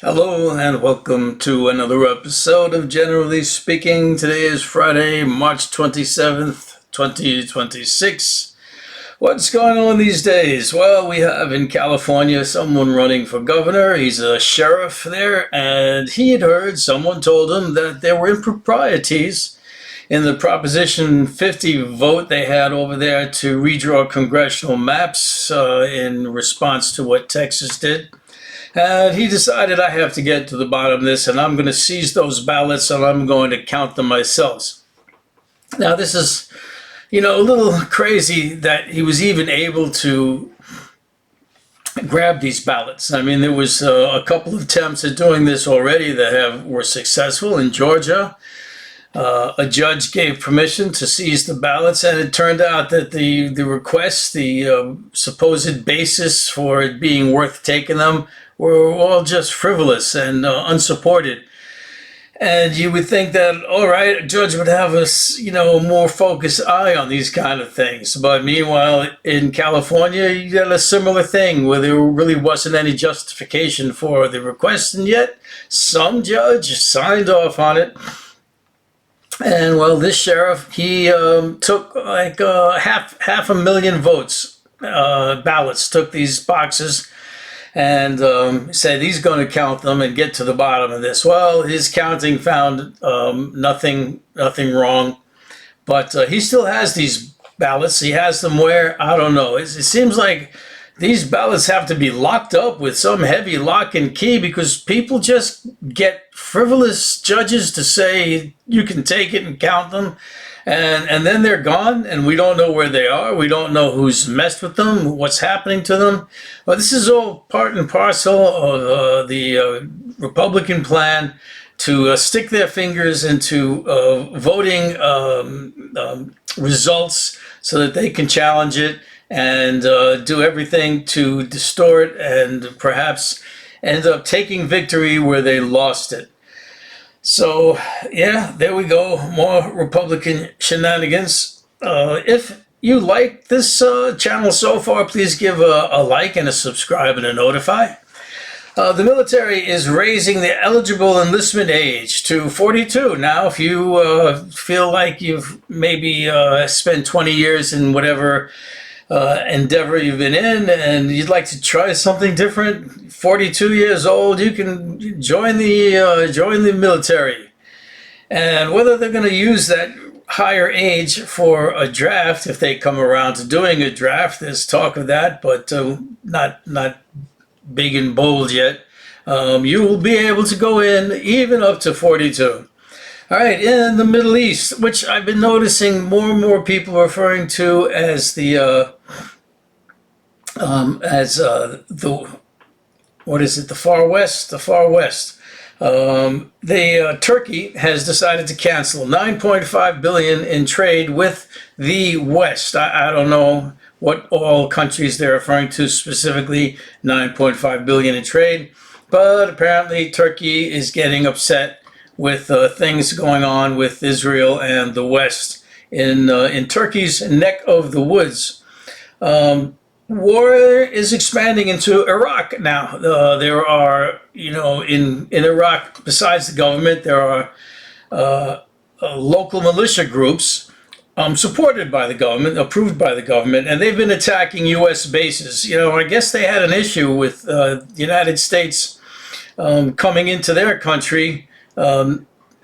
Hello and welcome to another episode of Generally Speaking. Today is Friday, March 27th, 2026. What's going on these days? Well, we have in California someone running for governor. He's a sheriff there, and he had heard someone told him that there were improprieties in the Proposition 50 vote they had over there to redraw congressional maps in response to what Texas did. And he decided, I have to get to the bottom of this, and I'm going to seize those ballots and I'm going to count them myself. Now, this is, a little crazy that he was even able to grab these ballots. I mean, there was a couple of attempts at doing this already that were successful in Georgia. A judge gave permission to seize the ballots, and it turned out that the request, the supposed basis for it being worth taking them, were all just frivolous and unsupported. And you would think that, all right, a judge would have a more focused eye on these kind of things. But meanwhile, in California, you had a similar thing where there really wasn't any justification for the request, and yet some judge signed off on it. And well, this sheriff, he took like half 500,000 votes, ballots, took these boxes, and said he's going to count them and get to the bottom of this. Well, his counting found nothing wrong, but he still has these ballots. He has them where? I don't know. It seems like these ballots have to be locked up with some heavy lock and key because people just get frivolous judges to say you can take it and count them. And then they're gone, and we don't know where they are. We don't know who's messed with them, what's happening to them. Well, this is all part and parcel of the Republican plan to stick their fingers into voting results so that they can challenge it and do everything to distort and perhaps end up taking victory where they lost it. So, yeah, there we go. More Republican shenanigans. If you like this channel so far, please give a like and a subscribe and a notify. The military is raising the eligible enlistment age to 42. Now, if you feel like you've maybe spent 20 years in whatever endeavor you've been in and you'd like to try something different, 42 years old, you can join the military. And whether they're going to use that higher age for a draft, if they come around to doing a draft, there's talk of that, but not big and bold yet. You will be able to go in even up to 42. All right, in the Middle East, which I've been noticing more and more people referring to as the Far West? The Far West. Turkey has decided to cancel 9.5 billion in trade with the West. I don't know what all countries they're referring to specifically, 9.5 billion in trade, but apparently Turkey is getting upset with things going on with Israel and the West in Turkey's neck of the woods. War is expanding into Iraq now. There are, in Iraq, besides the government, there are local militia groups supported by the government, approved by the government, and they've been attacking U.S. bases. I guess they had an issue with the United States coming into their country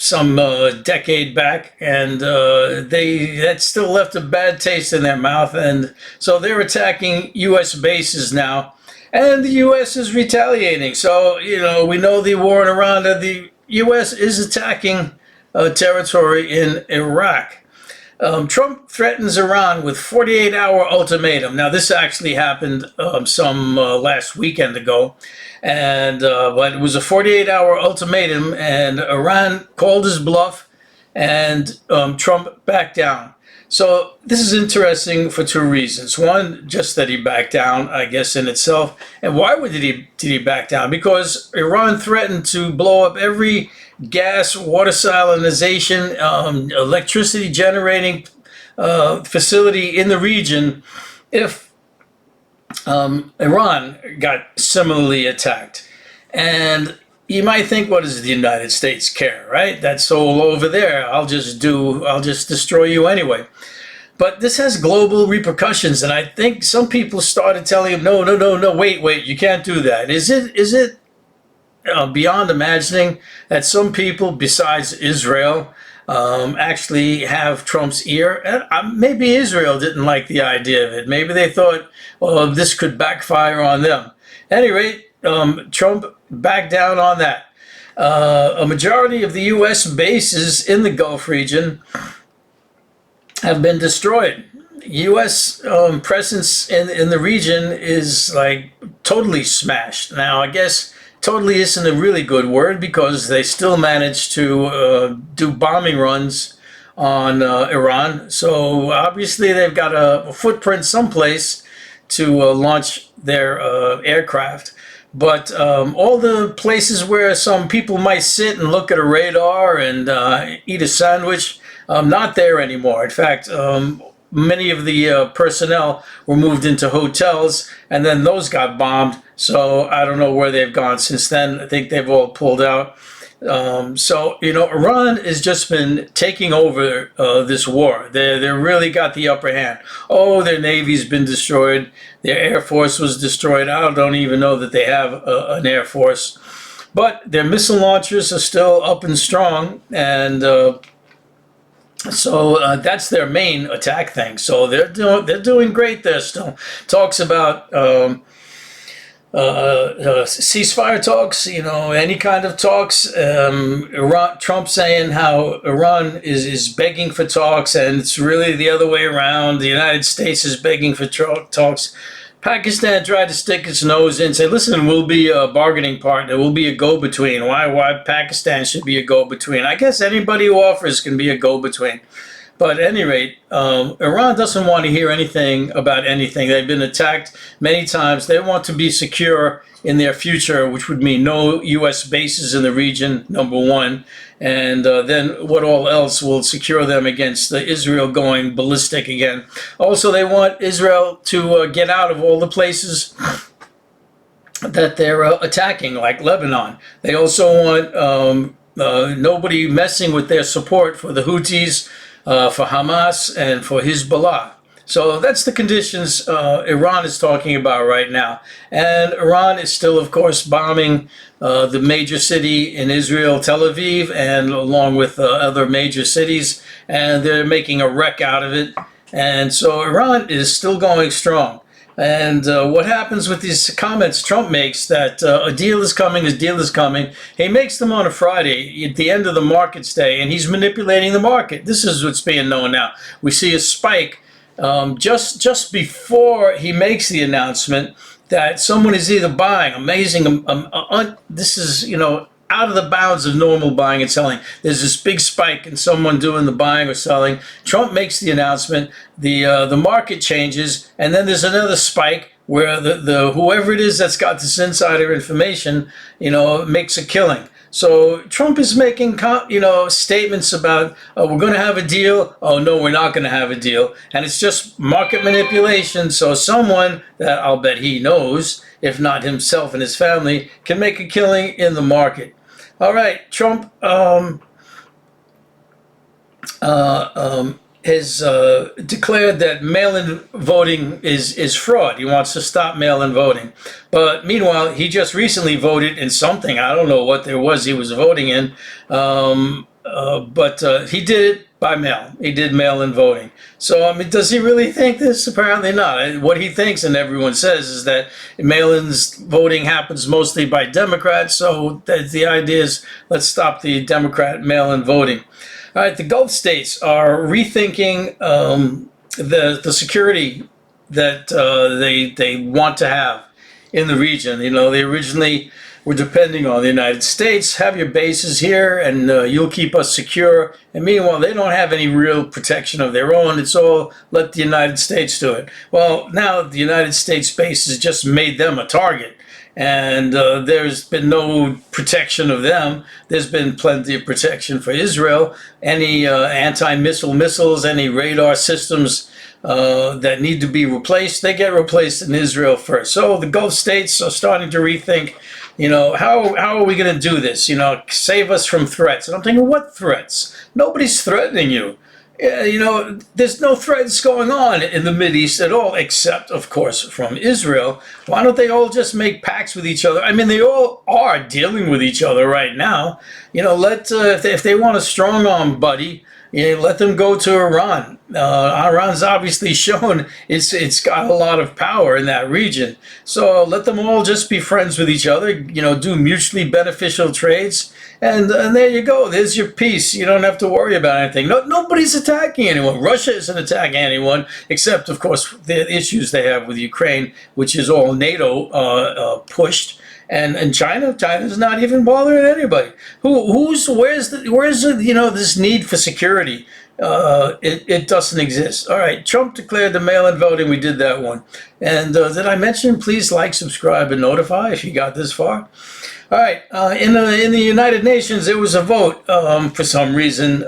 some decade back, and that still left a bad taste in their mouth, and so they're attacking U.S. bases now, and the U.S. is retaliating. So we know the war in Iran, the U.S. is attacking territory in Iraq. Trump threatens Iran with 48-hour ultimatum. Now, this actually happened some last weekend ago, and but it was a 48-hour ultimatum, and Iran called his bluff, and Trump backed down. So this is interesting for two reasons. One, just that he backed down, I guess, in itself. And why did he back down? Because Iran threatened to blow up every gas, water salinization, electricity generating facility in the region if Iran got similarly attacked. And you might think, what does the United States care, right? That's all over there. I'll just destroy you anyway. But this has global repercussions, and I think some people started telling him, no, no, no, no, wait, you can't do that. Is it beyond imagining that some people besides Israel actually have Trump's ear? And maybe Israel didn't like the idea of it. Maybe they thought, well, this could backfire on them. At any rate, Trump backed down on that. A majority of the U.S. bases in the Gulf region have been destroyed. U.S. presence in the region is like totally smashed. Now, I guess totally isn't a really good word, because they still managed to do bombing runs on Iran. So obviously they've got a footprint someplace to launch their aircraft. But all the places where some people might sit and look at a radar and eat a sandwich, not there anymore. In fact, many of the personnel were moved into hotels, and then those got bombed. So I don't know where they've gone since then. I think they've all pulled out. So, Iran has just been taking over this war. They really got the upper hand. Oh, their Navy's been destroyed. Their Air Force was destroyed. I don't even know that they have an Air Force. But their missile launchers are still up and strong, and so that's their main attack thing. So they're doing great there still. Talks about ceasefire talks, any kind of talks. Trump saying how Iran is begging for talks, and it's really the other way around. The United States is begging for talks. Pakistan tried to stick its nose in and say, listen, we'll be a bargaining partner. We'll be a go-between. Why Pakistan should be a go-between? I guess anybody who offers can be a go-between. But at any rate, Iran doesn't want to hear anything about anything. They've been attacked many times. They want to be secure in their future, which would mean no U.S. bases in the region, number one. And then what all else will secure them against Israel going ballistic again. Also, they want Israel to get out of all the places that they're attacking, like Lebanon. They also want nobody messing with their support for the Houthis, for Hamas, and for Hezbollah. So that's the conditions Iran is talking about right now. And Iran is still, of course, bombing the major city in Israel, Tel Aviv, and along with other major cities. And they're making a wreck out of it. And so Iran is still going strong. And what happens with these comments Trump makes that a deal is coming, he makes them on a Friday at the end of the market's day, and he's manipulating the market. This is what's being known now. We see a spike just before he makes the announcement that someone is either buying, amazing, this is, out of the bounds of normal buying and selling. There's this big spike in someone doing the buying or selling. Trump makes the announcement, the market changes, and then there's another spike where the whoever it is that's got this insider information, makes a killing. So Trump is making, statements about, we're going to have a deal. Oh, no, we're not going to have a deal. And it's just market manipulation. So someone that I'll bet he knows, if not himself and his family, can make a killing in the market. All right, Trump has declared that mail-in voting is fraud. He wants to stop mail-in voting. But meanwhile, he just recently voted in something. I don't know what there was he was voting in. But he did it by mail. He did mail-in voting. So, does he really think this? Apparently not. What he thinks, and everyone says, is that mail-in voting happens mostly by Democrats. So the idea is, let's stop the Democrat mail-in voting. All right, the Gulf states are rethinking the security that they want to have in the region. They originally were depending on the United States. Have your bases here, and you'll keep us secure. And meanwhile, they don't have any real protection of their own. It's all let the United States do it. Well, now the United States bases just made them a target. And there's been no protection of them. There's been plenty of protection for Israel. Any anti-missile missiles, any radar systems that need to be replaced, they get replaced in Israel first. So the Gulf states are starting to rethink how are we going to do this? Save us from threats. And I'm thinking, what threats? Nobody's threatening you. There's no threats going on in the Mideast at all, except, of course, from Israel. Why don't they all just make pacts with each other? I mean, they all are dealing with each other right now. If they want a strong arm buddy, let them go to Iran. Iran's obviously shown it's got a lot of power in that region. So let them all just be friends with each other, do mutually beneficial trades. And there you go. There's your peace. You don't have to worry about anything. Nobody's attacking anyone. Russia isn't attacking anyone, except, of course, the issues they have with Ukraine, which is all NATO pushed. And China's not even bothering anybody. Where's this need for security? It doesn't exist. All right, Trump declared the mail-in voting. We did that one. And did I mention please like, subscribe, and notify if you got this far? All right, in the United Nations, there was a vote for some reason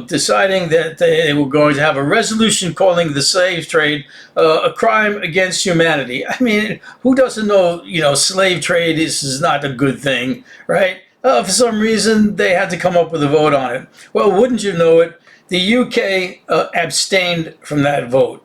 deciding that they were going to have a resolution calling the slave trade a crime against humanity. I mean, who doesn't know, slave trade is not a good thing, right? For some reason, they had to come up with a vote on it. Well, wouldn't you know it, the UK abstained from that vote.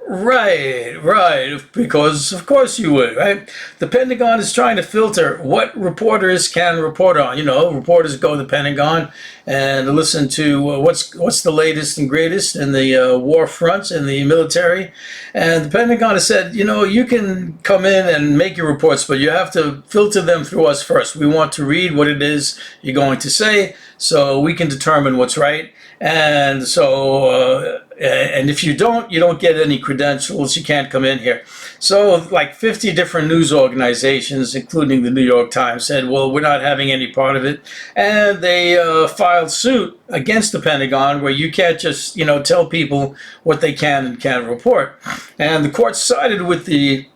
Right, because of course you would, right? The Pentagon is trying to filter what reporters can report on. Reporters go to the Pentagon and listen to what's the latest and greatest in the war fronts in the military. And the Pentagon has said, you can come in and make your reports, but you have to filter them through us first. We want to read what it is you're going to say so we can determine what's right. And so, and if you don't get any credentials. You can't come in here. So like 50 different news organizations, including the New York Times, said, well, we're not having any part of it. And they filed suit against the Pentagon where you can't just, tell people what they can and can't report. And the court sided with the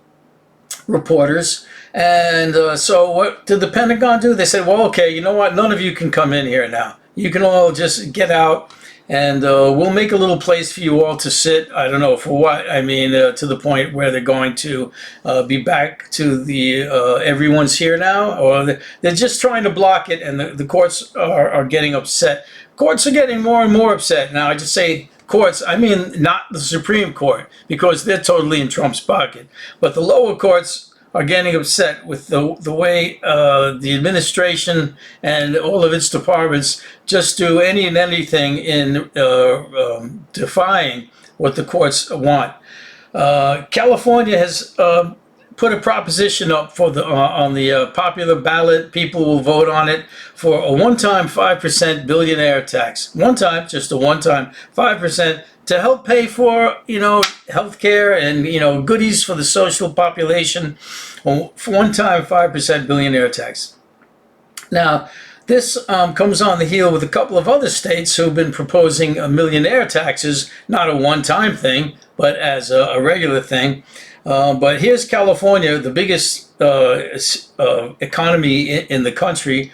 reporters. And so what did the Pentagon do? They said, well, okay, you know what? None of you can come in here now. You can all just get out, and we'll make a little place for you all to sit. I don't know for what. I mean, to the point where they're going to be back to the everyone's here now, or they're just trying to block it, and the courts are getting upset. Courts are getting more and more upset. Now, I just say courts, I mean not the Supreme Court, because they're totally in Trump's pocket, but the lower courts are getting upset with the way the administration and all of its departments just do any and anything in defying what the courts want. California has put a proposition up for on the popular ballot. People will vote on it for a one-time 5% billionaire tax. Just a one-time 5%. To help pay for, health care and, goodies for the social population, for one-time 5% billionaire tax. Now, this comes on the heel with a couple of other states who've been proposing millionaire taxes, not a one-time thing, but as a regular thing. But here's California, the biggest economy in the country,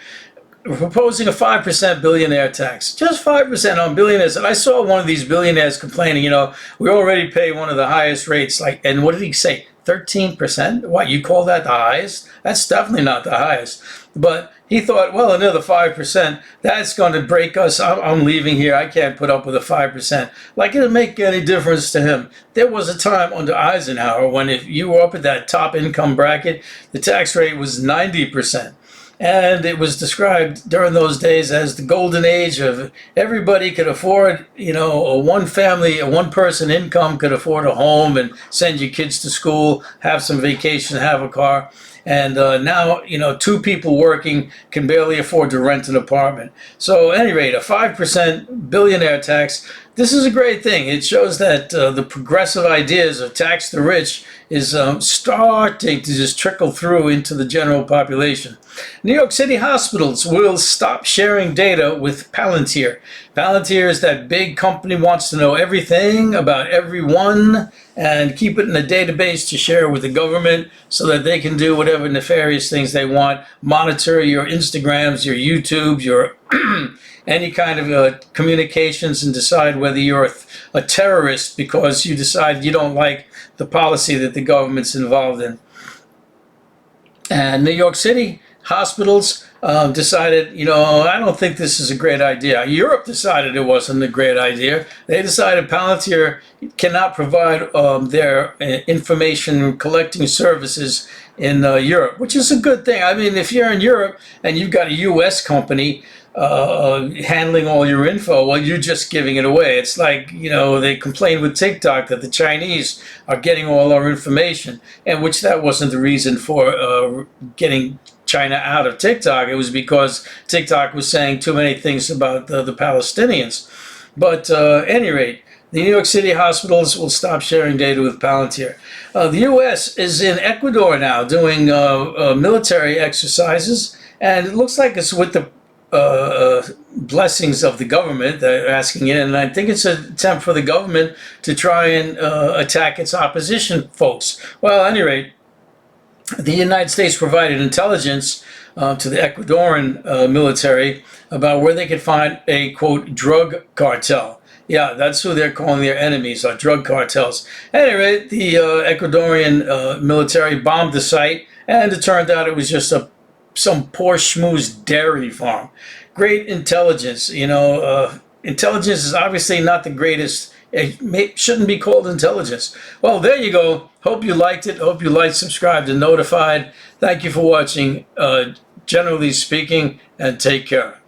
proposing a 5% billionaire tax. Just 5% on billionaires. And I saw one of these billionaires complaining, we already pay one of the highest rates. And what did he say? 13%? What, you call that the highest? That's definitely not the highest. But he thought, well, another 5%, that's going to break us. I'm leaving here. I can't put up with a 5%. Like, it didn't make any difference to him. There was a time under Eisenhower when if you were up at that top income bracket, the tax rate was 90%. And it was described during those days as the golden age of everybody could afford, a one-person income could afford a home and send your kids to school, have some vacation, have a car. And now, two people working can barely afford to rent an apartment. So at any rate, a 5% billionaire tax, this is a great thing. It shows that the progressive ideas of tax the rich is starting to just trickle through into the general population. New York City hospitals will stop sharing data with Palantir. Palantir is that big company wants to know everything about everyone and keep it in a database to share with the government so that they can do whatever nefarious things they want, monitor your Instagrams, your YouTubes, your any kind of communications, and decide whether you're a terrorist because you decide you don't like the policy that the government's involved in. And New York City hospitals decided, I don't think this is a great idea. Europe decided it wasn't a great idea. They decided Palantir cannot provide their information collecting services in Europe, which is a good thing. I mean, if you're in Europe and you've got a U.S. company handling all your info, well, you're just giving it away. It's like, they complained with TikTok that the Chinese are getting all our information, and which that wasn't the reason for getting China out of TikTok. It was because TikTok was saying too many things about the Palestinians. But at any rate, the New York City hospitals will stop sharing data with Palantir. The U.S. is in Ecuador now doing military exercises, and it looks like it's with the blessings of the government. They're asking it, and I think it's an attempt for the government to try and attack its opposition folks. Well, at any rate, the United States provided intelligence to the Ecuadorian military about where they could find a, quote, drug cartel. Yeah, that's who they're calling their enemies, are drug cartels. Anyway, the Ecuadorian military bombed the site, and it turned out it was just some poor schmooze dairy farm. Great intelligence, intelligence is obviously not the greatest. It shouldn't be called intelligence. Well, there you go. Hope you liked it. Hope you liked, subscribed, and notified. Thank you for watching, generally speaking, and take care.